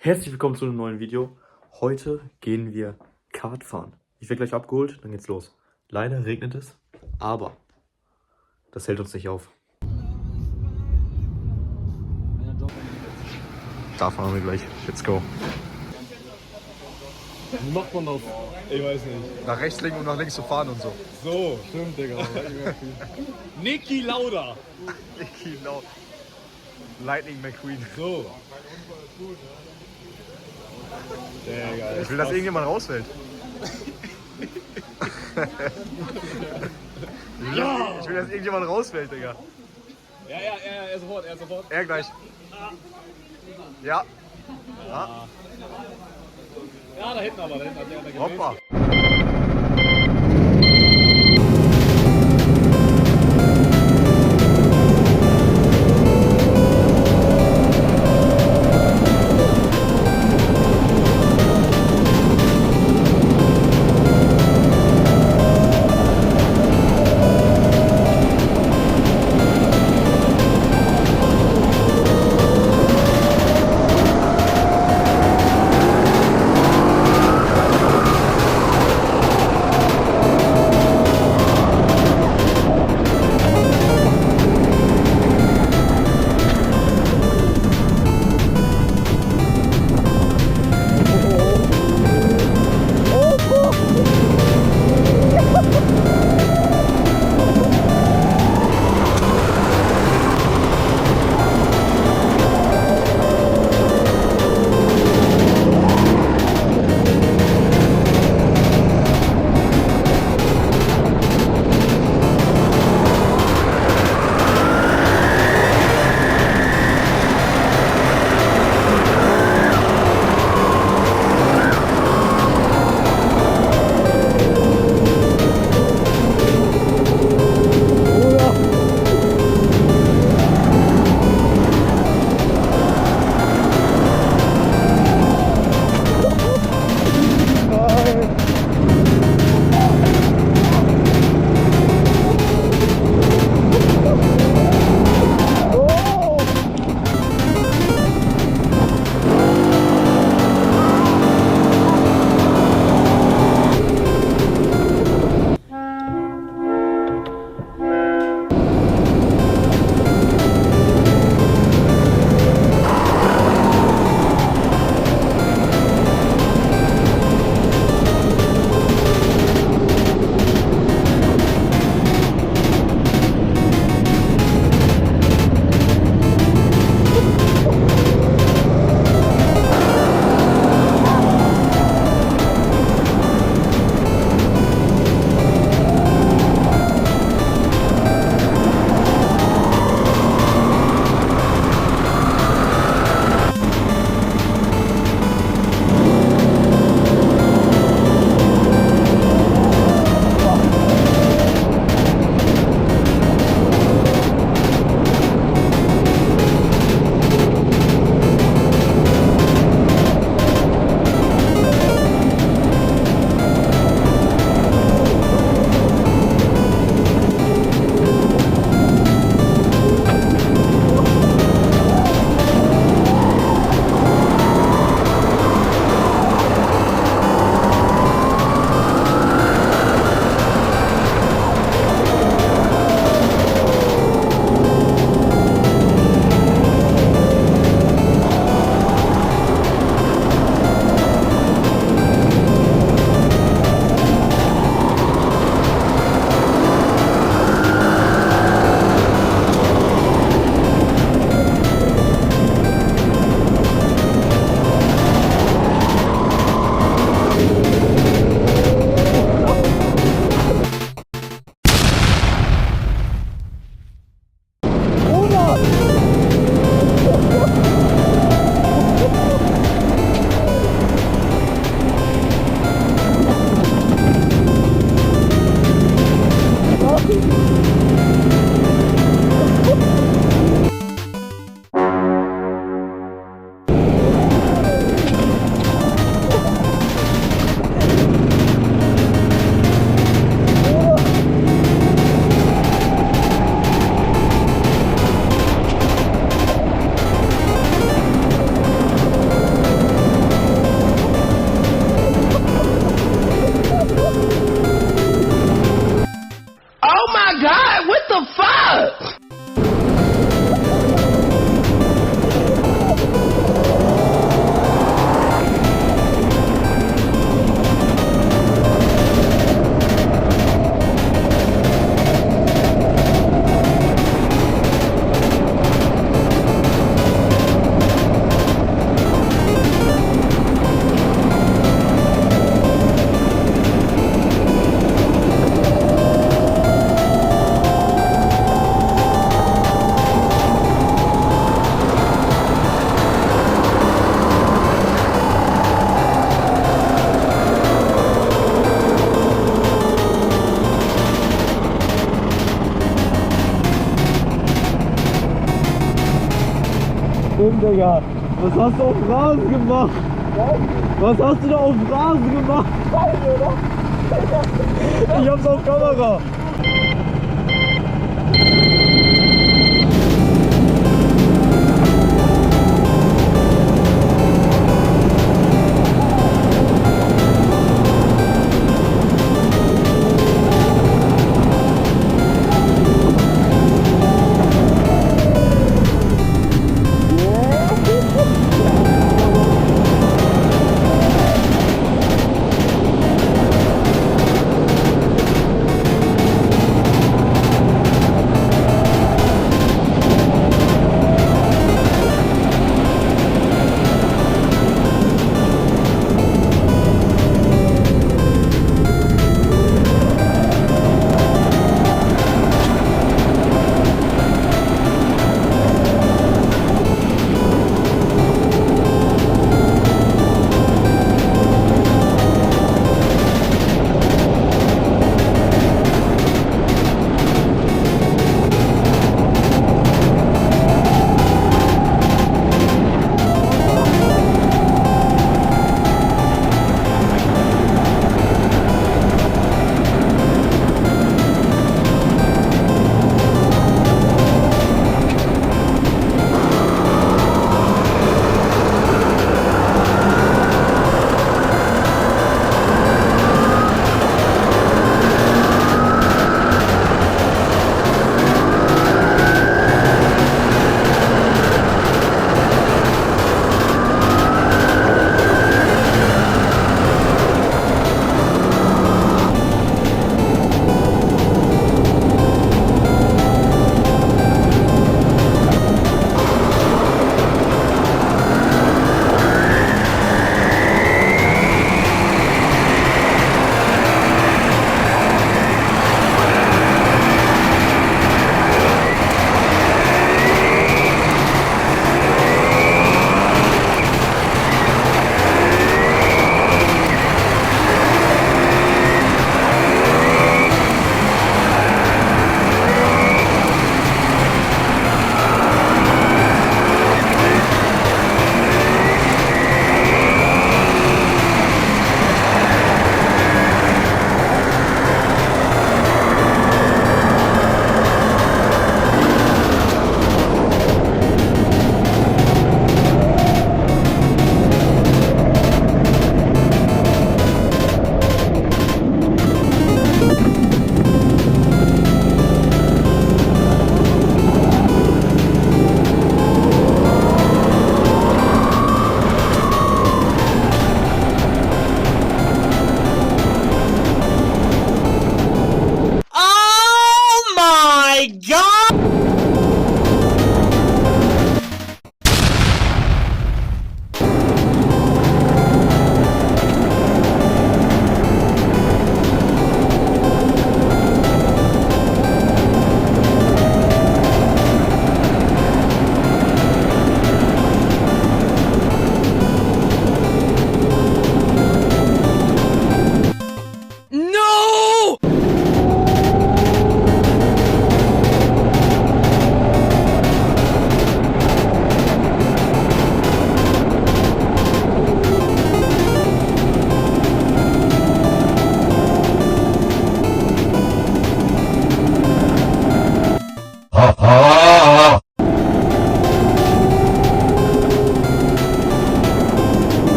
Herzlich willkommen zu einem neuen Video. Heute gehen wir Kart fahren. Ich werde gleich abgeholt, dann geht's los. Leider regnet es, aber das hält uns nicht auf. Da fahren wir gleich. Let's go. Wie macht man das? Ich weiß nicht. Nach rechts lenken und nach links zu fahren und so. So, stimmt, Digga. Niki Lauda. Genau. Lightning McQueen. So. Digga, Ich will, dass irgendjemand rausfällt. Ja! Ich will, dass irgendjemand rausfällt, Digga. Ja, er sofort, er sofort. Er gleich. Ja. Ja, da hinten aber, da hinten hat der gesehen. Hoppa. Digga. Was hast du auf Rasen gemacht? Was hast du da auf Rasen gemacht? Ich hab's auf Kamera.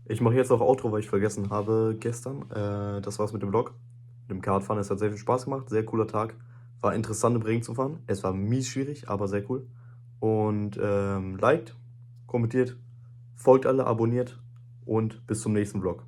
Ich mache jetzt auch Outro, weil ich vergessen habe gestern. Das war's mit dem Vlog. Mit dem Kartfahren. Es hat sehr viel Spaß gemacht. Sehr cooler Tag. War interessant im Regen zu fahren. Es war mies schwierig, aber sehr cool. Und liked, kommentiert, folgt alle, abonniert und bis zum nächsten Vlog.